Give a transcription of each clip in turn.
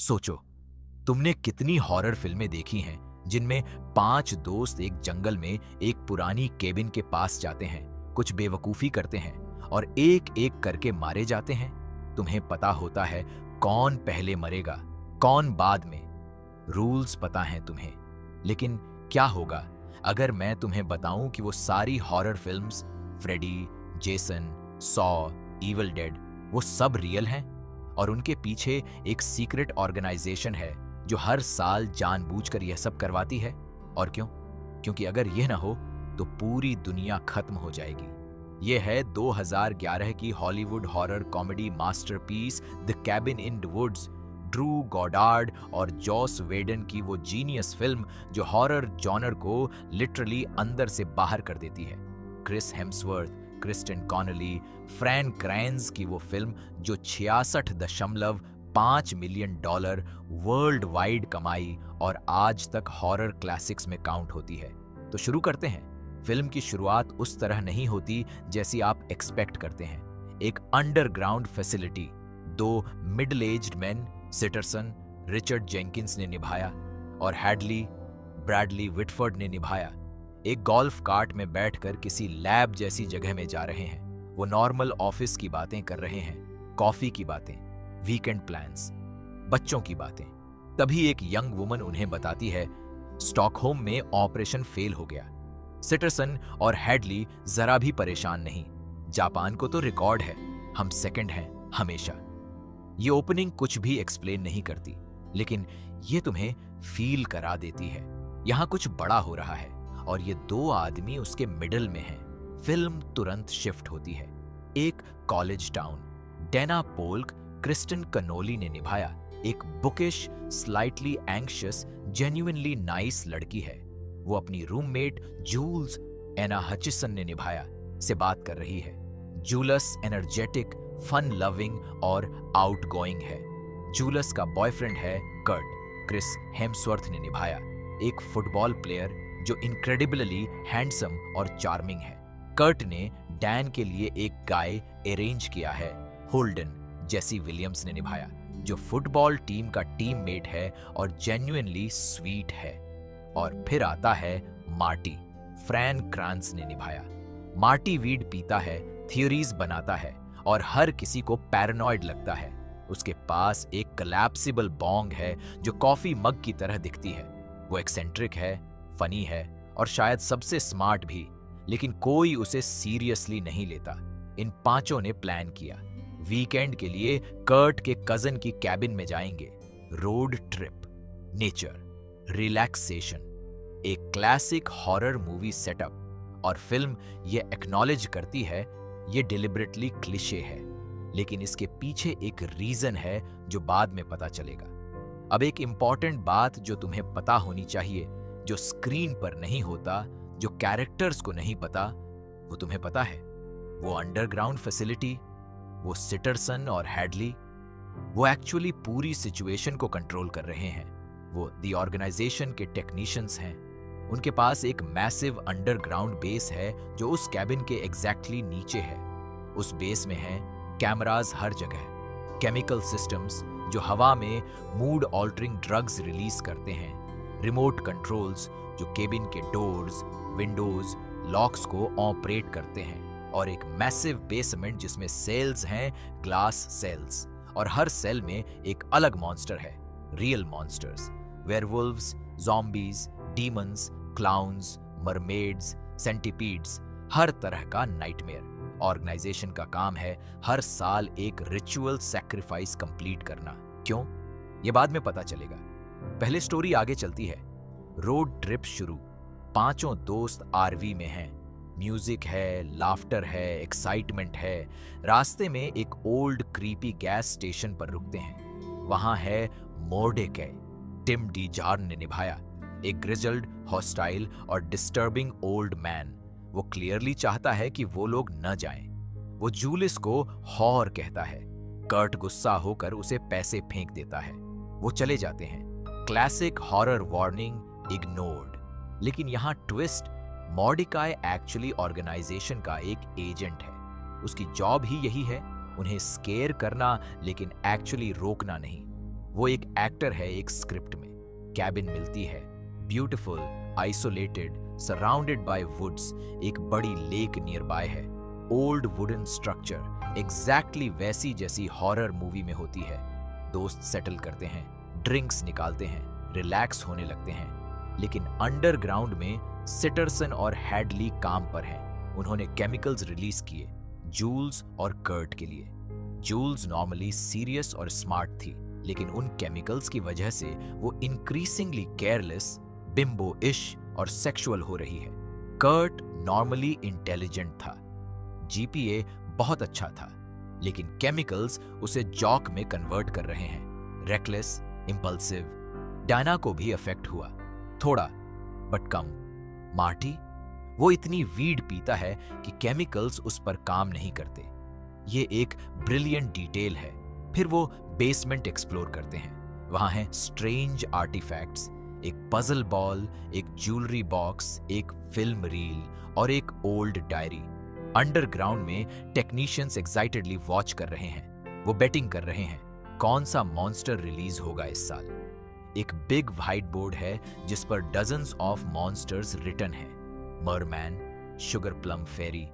सोचो, तुमने कितनी हॉरर फिल्में देखी हैं जिनमें 5 दोस्त एक जंगल में एक पुरानी केबिन के पास जाते हैं, कुछ बेवकूफी करते हैं और एक एक करके मारे जाते हैं। तुम्हें पता होता है कौन पहले मरेगा, कौन बाद में। रूल्स पता हैं तुम्हें। लेकिन क्या होगा अगर मैं तुम्हें बताऊं कि वो सारी horror films, Freddy, Jason, Saw, Evil Dead, वो सब रियल हैं और उनके पीछे एक सीक्रेट ऑर्गेनाइजेशन है जो हर साल जानबूझकर यह सब करवाती है। और क्यों? क्योंकि अगर यह ना हो तो पूरी दुनिया खत्म हो जाएगी। यह है 2011 की Hollywood horror comedy masterpiece the cabin in the woods. Drew Goddard और जॉस वेडन की वो जीनियस फिल्म जो हॉरर जॉनर को लिटरली अंदर से बाहर कर देती है। Chris Hemsworth, Kristen Connolly, Fran Kranz की वो फिल्म जो 66.5 मिलियन डॉलर वर्ल्ड वाइड कमाई और आज तक हॉरर क्लासिक्स में काउंट होती है। तो शुरू करते हैं। फिल्म की शुरुआत उस तरह नहीं होती जैसी आप एक्सपेक्ट करते हैं। एक underground facility, 2 middle aged man, Sitterson, Richard Jenkins ने निभाया और हैडली, ब्रैडली विटफोर्ड ने निभाया, एक गोल्फ कार्ट में बैठकर किसी लैब जैसी जगह में जा रहे हैं। वो नॉर्मल ऑफिस की बातें कर रहे हैं, कॉफी की बातें, वीकेंड प्लान्स, बच्चों की बातें। तभी एक यंग वुमन उन्हें बताती है स्टॉकहोम में ऑपरेशन फेल हो गया। सिटरसन और हैडली जरा भी परेशान नहीं। जापान को तो रिकॉर्ड है, हम सेकंड हैं हमेशा। ये ओपनिंग कुछ भी एक्सप्लेन नहीं करती, लेकिन ये तुम्हें फील करा देती है यहां कुछ बड़ा हो रहा है और ये 2 आदमी उसके मिडिल में हैं। फिल्म तुरंत शिफ्ट होती है। एक college town. Dana पोल्क, Kristen Connolly ने निभाया, एक bookish, slightly anxious, genuinely nice लड़की है। वो अपनी रूममेट जूल्स, एना हचिसन ने निभाया, से बात कर रही है। जूलस एनर्जेटिक, फन लविंग और आउटगोइंग है। जूलस का बॉयफ्रेंड है कर्ट, क्रिस हेम्सवर्थ ने निभाया, एक फुटबॉल प्लेयर जो इनक्रेडिबली हैंडसम और चार्मिंग है। कर्ट ने डैन के लिए एक गाय अरेंज किया है, होल्डन, जेसी विलियम्स ने निभाया, जो फुटबॉल टीम का टीममेट है और जेन्युइनली स्वीट है। और फिर आता है मार्टी, फ्रैन क्रांस ने निभाया। मार्टी वीड पीता है, थ्योरीज बनाता है और हर किसी को पैरानॉइड लगता है। उसके पास एक कोलैप्सिबल बोंग है जो कॉफी मग की तरह दिखती है। वो एक्सेंट्रिक है, फनी है और शायद सबसे स्मार्ट भी, लेकिन कोई उसे सीरियसली नहीं लेता। इन 5 ने प्लान किया, वीकेंड के लिए कर्ट के कजन की कैबिन में जाएंगे। रोड ट्रिप, नेचर, रिलैक्सेशन, एक क्लासिक हॉरर मूवी सेटअप। और फिल्म ये एक्नॉलेज करती है ये डिलिबरेटली क्लिशे है, लेकिन इसके पीछे एक रीजन है जो बाद में पता चलेगा। अब एक इंपॉर्टेंट बात जो तुम्हें पता होनी चाहिए, जो स्क्रीन पर नहीं होता, जो कैरेक्टर्स को नहीं पता, वो तुम्हें पता है। वो अंडरग्राउंड फैसिलिटी, वो सिटरसन और हैडली, वो एक्चुअली पूरी सिचुएशन को कंट्रोल कर रहे हैं। वो द ऑर्गेनाइजेशन के टेक्नीशियंस हैं। उनके पास एक मैसिव अंडरग्राउंड बेस है जो उस कैबिन के एग्जैक्टली नीचे है। उस बेस में है कैमरास हर जगह, केमिकल सिस्टम्स जो हवा में मूड ऑल्टरिंग ड्रग्स रिलीज करते हैं, रिमोट कंट्रोल्स जो केबिन के डोर्स, विंडोज, लॉक्स को ऑपरेट करते हैं, और एक मैसिव बेसमेंट जिसमें सेल्स हैं, ग्लास सेल्स, और हर सेल में एक अलग मॉन्स्टर है, real monsters, werewolves, zombies, demons, clowns, mermaids, centipedes, हर तरह का नाइटमेयर। ऑर्गेनाइजेशन का काम है हर साल एक रिचुअल सैक्रिफाइस कंप्लीट करना। क्यों? ये बाद में पता चलेगा। पहले स्टोरी आगे चलती है। रोड ट्रिप शुरू। 5 दोस्त आरवी में हैं। म्यूजिक है, लाफ्टर है, एक्साइटमेंट है। रास्ते में एक ओल्ड क्रीपी गैस स्टेशन पर रुकते हैं। वहां है मोर्डेकै, टिम डी जार्न ने निभाया, एक ग्रिजल्ड, हॉस्टाइल और डिस्टर्बिंग ओल्ड मैन। वो क्लियरली चाहता है कि वो लोग न जाएं। वो जूलिस को हॉर कहता है। कर्ट गुस्सा होकर उसे पैसे फेंक देता है। वो चले जाते हैं। Classic horror warning, ignored. लेकिन यहां ट्विस्ट, मॉर्डिकाई एक्चुअली ऑर्गेनाइजेशन का एक एजेंट है। उसकी जॉब ही यही है, उन्हें स्केयर करना, लेकिन एक्चुअली रोकना नहीं। वो एक एक्टर है एक स्क्रिप्ट में। कैबिन मिलती है, beautiful, isolated, surrounded by woods, एक बड़ी लेक नियर बाय है, ओल्ड वुडन स्ट्रक्चर, एग्जैक्टली वैसी जैसी हॉरर मूवी में होती है। दोस्त सेटल करते हैं, ड्रिंक्स निकालते हैं, रिलैक्स होने लगते हैं। लेकिन अंडरग्राउंड में सिटरसन और हैडली काम पर हैं। उन्होंने केमिकल्स रिलीज किए, जूल्स और कर्ट के लिए। जूल्स नॉर्मली सीरियस और स्मार्ट थी, लेकिन उन केमिकल्स की वजह से वो इंक्रीजिंगली केयरलेस, बिम्बो-इश और सेक्सुअल हो रही है। कर्ट नॉर्मली इंटेलिजेंट था, जीपीए बहुत अच्छा था, लेकिन केमिकल्स उसे जॉक में कन्वर्ट कर रहे हैं, रेकलेस, इंपल्सिव। डायना को भी अफेक्ट हुआ, थोड़ा बट कम। मार्टी, वो इतनी वीड पीता है कि केमिकल्स उस पर काम नहीं करते। ये एक ब्रिलियंट डिटेल है। फिर वो बेसमेंट एक्सप्लोर करते हैं। वहां हैं स्ट्रेंज आर्टिफैक्ट्स, एक पजल बॉल, एक ज्वेलरी बॉक्स, एक फिल्म रील और एक ओल्ड डायरी। अंडरग्राउंड में टेक्नीशियंस एक्साइटेडली वॉच कर रहे हैं। वो बेटिंग कर रहे हैं कौन सा मॉन्स्टर रिलीज होगा इस साल। एक बिग व्हाइट बोर्ड है जिस पर डजन्स ऑफ मॉन्स्टर्स रिटन है, मरमैन, शुगर प्लम फेरी,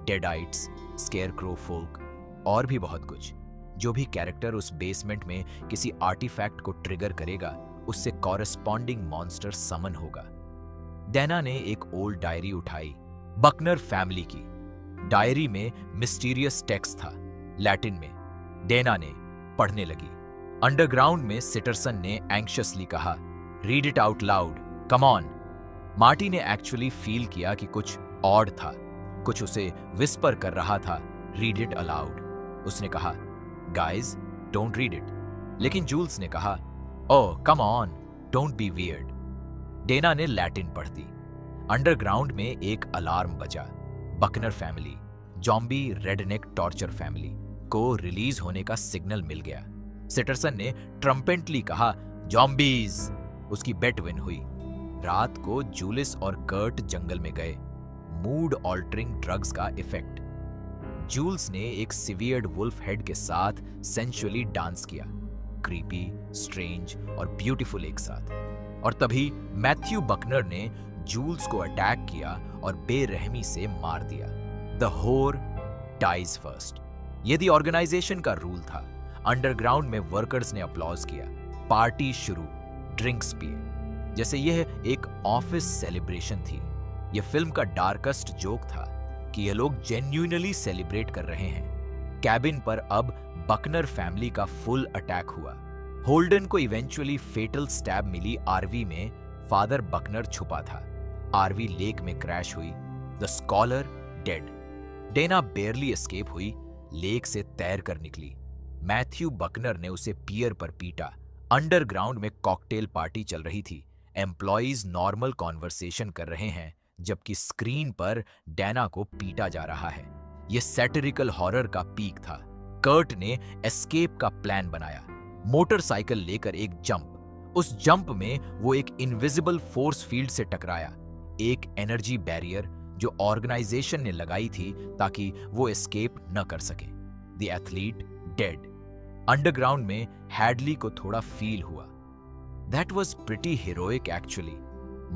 डेडाइट्स, स्केयरक्रो फोल्क और भी बहुत कुछ। जो भी कैरेक्टर उस बेसमेंट में किसी आर्टिफैक्ट को ट्रिगर करेगा, उससे कॉरेस्पॉन्डिंग मॉन्स्टर समन होगा। डैना ने एक ओल्ड डायरी उठाई, बकनर फैमिली की। डायरी में मिस्टीरियस टेक्स्ट था, लैटिन में। डैना ने पढ़ने लगी। अंडरग्राउंड में सिटरसन ने एंग्शियसली कहा, read it out loud, come on. Marty ने एक्चुअली फील किया कि कुछ ऑड था, कुछ उसे विस्पर कर रहा था, रीड इट अलाउड। उसने कहा, गाइज डोंट रीड इट। लेकिन जूल्स ने कहा, oh come on, don't be weird. Dana ने लैटिन पढ़ दी। अंडरग्राउंड में एक अलार्म बजा। Buckner family, zombie redneck torture family को रिलीज होने का सिग्नल मिल गया। सिटरसन ने ट्रम्पेंटली कहा, जॉम्बीज। उसकी बेट विन हुई। रात को जूलिस और कर्ट जंगल में गए। मूड ऑल्टरिंग ड्रग्स का इफेक्ट। जूल्स ने एक सिवियर्ड वुल्फ हेड के साथ सेंशुअली डांस किया, क्रीपी, स्ट्रेंज और ब्यूटीफुल एक साथ। और तभी मैथ्यू बकनर ने जूल्स को अटैक किया और बेरहमी से मार दिया। द होर डाइज फर्स्ट। ये दी ऑर्गेनाइजेशन का रूल था। अंडरग्राउंड में वर्कर्स ने अपलॉज किया, पार्टी शुरू, ड्रिंक्स पिए, जैसे यह एक ऑफिस सेलिब्रेशन थी। यह फिल्म का डार्केस्ट जोक था कि ये लोग जेन्युइनली सेलिब्रेट कर रहे हैं। कैबिन पर अब बकनर फैमिली का फुल अटैक हुआ। होल्डन को इवेंचुअली फेटल स्टैब मिली। आरवी में फादर बकनर छुपा था। आरवी लेक में क्रैश हुई। The scholar dead. Dana barely escape हुई, लेक से तैर कर निकली। मैथ्यू बकनर ने उसे पियर पर पीटा। अंडरग्राउंड में कॉकटेल पार्टी चल रही थी। एम्प्लॉइज नॉर्मल कॉन्वर्सेशन कर रहे हैं, जबकि स्क्रीन पर डैना को पीटा जा रहा है। यह सैटिरिकल हॉरर का पीक था। कर्ट ने एस्केप का प्लान बनाया, मोटरसाइकिल लेकर एक जंप। उस जंप में वो एक इनविजिबल फोर्स फील्ड से टकराया, एक एनर्जी बैरियर जो ऑर्गेनाइजेशन ने लगाई थी ताकि वो एस्केप न कर सके। The athlete dead. अंडरग्राउंड में हैडली को थोड़ा फील हुआ। That was pretty heroic actually.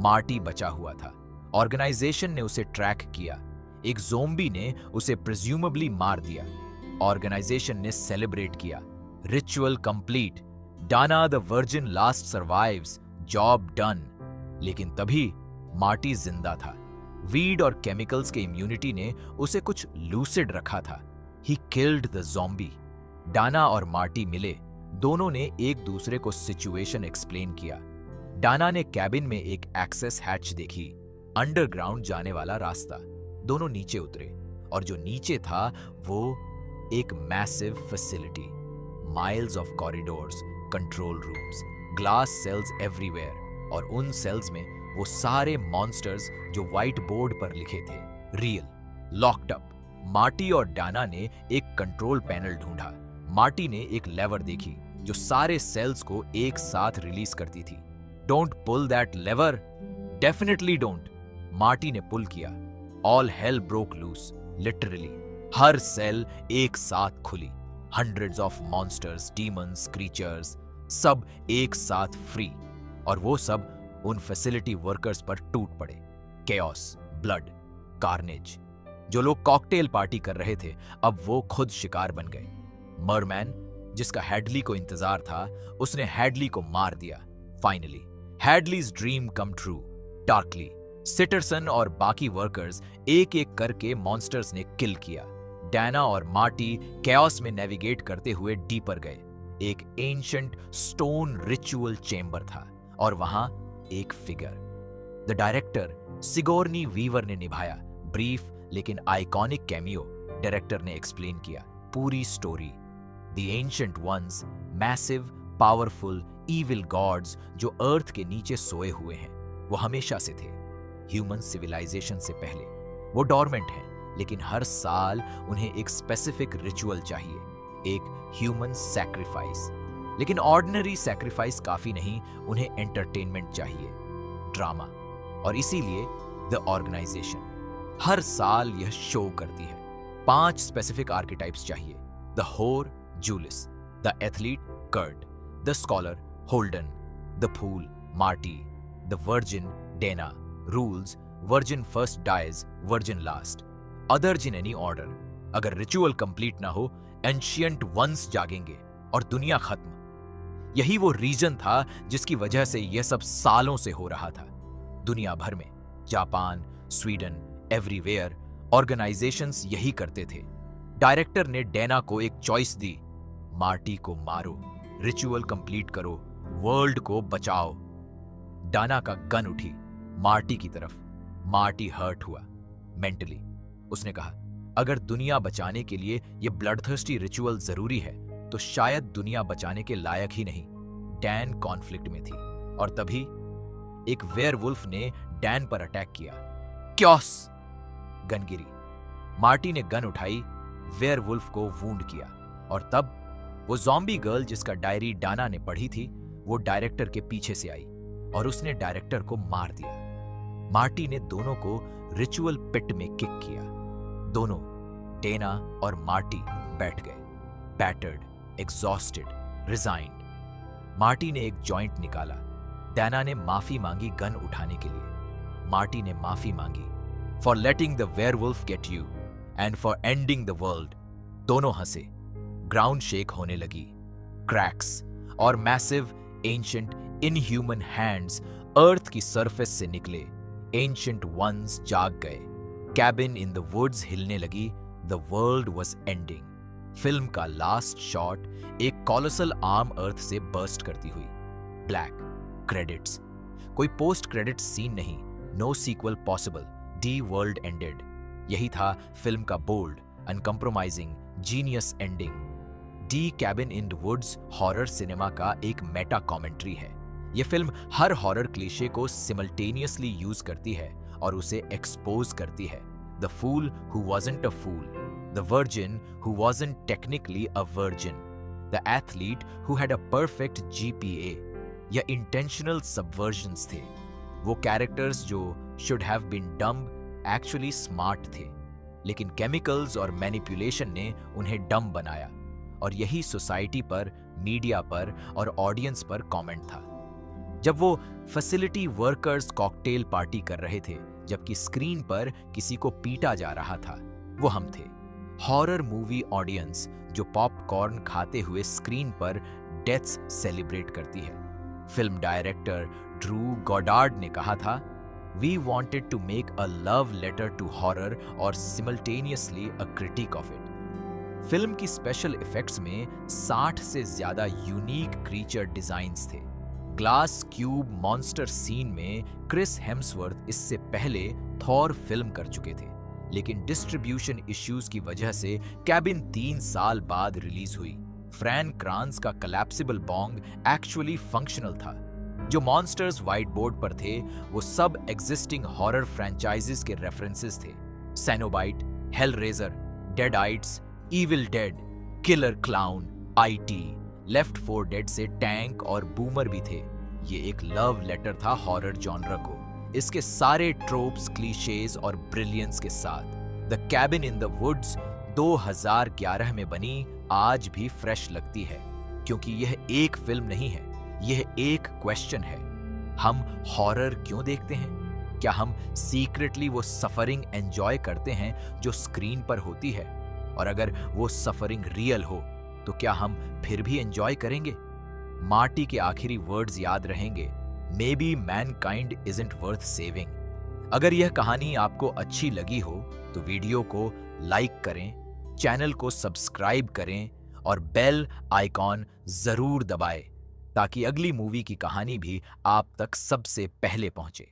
Marty बचा हुआ था। ऑर्गेनाइजेशन ने उसे ट्रैक किया। एक ज़ोंबी ने उसे प्रिज्यूमेबली मार दिया। ऑर्गेनाइजेशन ने सेलिब्रेट किया। Ritual complete. Dana the virgin last survives, job done. लेकिन तभी मार्टी जिंदा था। वीड और केमिकल्स के इम्यूनिटी ने उसे कुछ लूसिड रखा था। He killed the zombie. Dana और मार्टी मिले। दोनों ने एक दूसरे को सिचुएशन एक्सप्लेन किया। डाना ने कैबिन में एक एक्सेस हैच देखी, अंडरग्राउंड जाने वाला रास्ता। दोनों नीचे उतरे और जो नीचे था वो एक massive facility. Miles of corridors, control rooms, glass cells everywhere, और उन सेल्स में वो सारे मॉन्स्टर्स जो व्हाइट बोर्ड पर लिखे थे, रियल, लॉक्ड अप। मार्टी और डाना ने एक कंट्रोल पैनल ढूंढा। मार्टी ने एक लेवर देखी जो सारे सेल्स को एक साथ रिलीज करती थी। Don't pull that lever, definitely don't. Marty ने पुल किया। All hell broke loose, literally. हर सेल एक साथ खुली। Hundreds of monsters, demons, creatures, सब एक साथ फ्री, और वो सब उन फैसिलिटी वर्कर्स पर टूट पड़े। Chaos, blood, carnage. जो लोग कॉकटेल पार्टी कर रहे थे अब वो खुद शिकार बन गए। मरमैन, जिसका हैडली को इंतजार था, उसने हैडली को मार दिया। Finally Hadley's dream come true. Darkly, Sitterson और बाकी वर्कर्स एक एक करके मॉन्स्टर्स ने किल किया। डैना और मार्टी केओस में नेविगेट करते हुए डीपर गए। एक एंशंट स्टोन रिचुअल चेंबर था और वहां एक figure. The director Sigourney Weaver ने निभाया ब्रीफ लेकिन आइकॉनिक कैमियो। डायरेक्टर ने एक्सप्लेन किया पूरी story. The ancient ones, massive, powerful, evil gods जो अर्थ के नीचे सोए हुए हैं, वो हमेशा से थे। ह्यूमन सिविलाइजेशन से पहले वो डॉर्मेंट हैं, लेकिन हर साल उन्हें एक स्पेसिफिक रिचुअल चाहिए, एक ह्यूमन सैक्रिफाइस। लेकिन ऑर्डिनरी सैक्रिफाइस काफी नहीं, उन्हें एंटरटेनमेंट चाहिए, ड्रामा। और इसीलिए द ऑर्गेनाइजेशन हर साल यह शो करती है। 5 स्पेसिफिक आर्केटाइप्स चाहिए। The whore, Jules. The athlete, Curt. The scholar, Holden. The fool, Marty. The virgin, Dana. Rules, virgin first dies, virgin last. Others in any order. अगर ritual complete ना हो, ancient once जागेंगे और दुनिया खत्म। यही वो रीजन था जिसकी वजह से यह सब सालों से हो रहा था। दुनिया भर में, जापान, स्वीडन, एवरीवेयर ऑर्गेनाइजेशंस यही करते थे। डायरेक्टर ने डेना को एक चॉइस दी, मार्टी को मारो, रिचुअल कंप्लीट करो, वर्ल्ड को बचाओ। डाना का गन उठी मार्टी की तरफ। मार्टी हर्ट हुआ मेंटली। उसने कहा, अगर दुनिया बचाने के लिए यह ब्लडथर्स्टी रिचुअल जरूरी है तो शायद दुनिया बचाने के लायक ही नहीं। डैन कॉन्फ्लिक्ट में थी और तभी एक वेयरवुल्फ ने डैन पर अटैक किया। क्योस! गन गिरी। मार्टी ने गन उठाई, वेयरवुल्फ को वूंड किया और तब वो ज़ॉम्बी गर्ल जिसका डायरी डाना ने पढ़ी थी, वो डायरेक्टर के पीछे से आई और उसने डायरेक्टर को मार दिया। मार्टी ने दोनों को रिचुअल पिट में किक किया। दोनों, डेना और मार्टी, बैठ गए, बैटर्ड, एग्जॉस्टेड, रिजाइंड। मार्टी ने एक जॉइंट निकाला। डेना ने माफी मांगी गन उठाने के लिए। मार्टी ने माफी मांगी for letting the werewolf get you and for ending the world. दोनों हंसे। ग्राउंड शेक होने लगी। क्रैक्स और मैसिव एंशिएंट इनह्यूमन हैंड्स अर्थ की सरफेस से निकले। एंशिएंट वंस जाग गए। कैबिन इन द वुड्स हिलने लगी। The world was ending. Film का लास्ट शॉट एक कॉलोसल आर्म अर्थ से बर्स्ट करती हुई। Black credits. कोई पोस्ट क्रेडिट्स सीन नहीं। No sequel possible. The world ended. यही था फिल्म का bold, uncompromising, genius ending. The cabin in the woods horror cinema का एक मेटा कमेंट्री है। यह फिल्म हर हॉरर क्लीशे को सिमल्टेनियसली यूज करती है और उसे एक्सपोज करती है। The fool who wasn't a fool, the virgin who wasn't technically a virgin, the athlete who had a perfect GPA. या इंटेंशनल सबवर्जन्स थे। वो कैरेक्टर्स जो should have been dumb actually smart थे, लेकिन केमिकल्स और manipulation ने उन्हें dumb बनाया। और यही सोसाइटी पर, मीडिया पर और ऑडियंस पर कमेंट था। जब वो फैसिलिटी वर्कर्स कॉकटेल पार्टी कर रहे थे, जबकि स्क्रीन पर किसी को पीटा जा रहा था, वो हम थे। हॉरर मूवी ऑडियंस जो पॉपकॉर्न खाते हुए स्क्रीन पर डेथ्स सेलिब्रेट करती है। फिल्म डायरेक्टर ड्रू गॉडार्ड ने कहा था, we wanted to make a love letter to horror और simultaneously a critic of it. Film की स्पेशल इफेक्ट्स में 60 से ज्यादा यूनिक क्रीचर डिजाइन्स थे। ग्लास क्यूब मॉन्स्टर सीन में क्रिस हेम्सवर्थ इससे पहले थॉर फिल्म कर चुके थे, लेकिन डिस्ट्रीब्यूशन इश्यूज की वजह से कैबिन 3 साल बाद रिलीज हुई। फ्रैन क्रांस का कोलैप्सिबल बॉन्ग एक्चुअली फंक्शनल था। जो मॉन्स्टर्स व्हाइट बोर्ड पर थे वो सब एग्जिस्टिंग हॉरर फ्रेंचाइजेस के रेफरेंसेस थे। Cenobite, Hellraiser, Deadites, Evil Dead, killer clown, IT, Left 4 Dead से टैंक और बूमर भी थे। ये एक लव लेटर था हॉरर जॉनर को, इसके सारे ट्रोप्स, क्लीशेज और ब्रिलियंस के साथ। The cabin in the woods 2011 में बनी, आज भी फ्रेश लगती है। क्योंकि यह एक फिल्म नहीं है, यह एक क्वेश्चन है। हम हॉरर क्यों देखते हैं? क्या हम सीक्रेटली वो सफरिंग एंजॉय करते हैं जो स्क्रीन पर होती है? और अगर वो सफरिंग रियल हो तो क्या हम फिर भी एंजॉय करेंगे? मार्टी के आखिरी वर्ड्स याद रहेंगे, may be Mankind isn't worth saving. अगर यह कहानी आपको अच्छी लगी हो तो वीडियो को लाइक करें, चैनल को सब्सक्राइब करें और बेल आइकॉन जरूर दबाएं ताकि अगली मूवी की कहानी भी आप तक सबसे पहले पहुंचे।